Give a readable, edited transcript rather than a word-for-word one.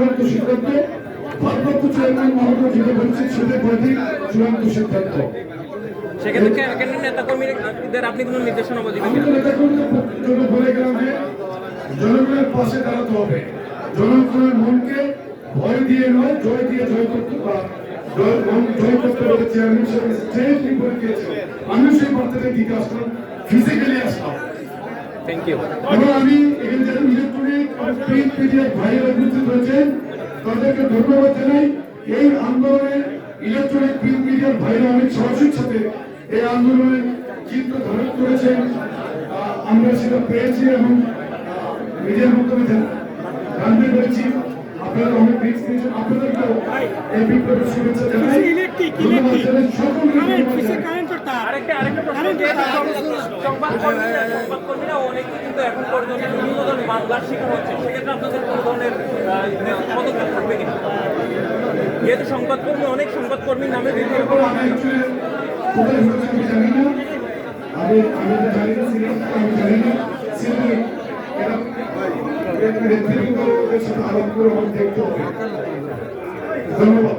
চূড়ান্ত সিদ্ধান্ত, ভারপ্রাপ্ত চেয়ারম্যান মহোদয় যেটা বলছেন সেটা প্রতি চূড়ান্ত সিদ্ধান্ত। সেক্ষেত্রে নেতাকর্মীদের আপনি কোনো নির্দেশনা দিবেন? আমি তো নেতাকর্মীদের জন্য বলে গেলাম যে জনগণের পাশে দাঁড়াতে হবে, জনগণের মনকে ভয় দিয়ে নয় জয় দিয়ে জয় করতে জয় করতে হবে। চেয়ারম্যান সাহেব স্টেজটি করে দিয়েছে, আমিও সেই বার্তাটা দিতে আসলাম, ফিজিক্যালি আসলাম। Thank you. এবং আমি এখানে যারা ইলেকট্রনিক প্রিন্ট মিডিয়ার ভাইয়েরা উপস্থিত হয়েছেন তাদেরকে ধন্যবাদ জানাই। এই আন্দোলনে ইলেকট্রনিক প্রিন্ট মিডিয়ার ভাইয়েরা অনেক সাহসের সাথে এই আন্দোলনে চিত্র ধারণ করেছেন, আমরা সেটা পেয়েছি এবং মিডিয়ার মাধ্যমে জানতে পেরেছি। আপনারা অনেক রিস্ক নিয়েছেন, আপনাদেরকেও এই বিপ্লবের শুভেচ্ছা জানাই, ধন্যবাদ জানাই সকলকে। সংবাদকর্মীরা অনেকে কিন্তু এখন পর্যন্ত বিভিন্ন ধরনের মামলার শিকার হচ্ছে, সেক্ষেত্রে আপনাদের কোনো ধরনের পদক্ষেপ থাকবে কিনা? যেহেতু অনেক সংবাদকর্মীর নামে আমি জানি না, আমি জানি না, আমি জানি না এরা আরোপ করে দেখতে হবে। ধন্যবাদ।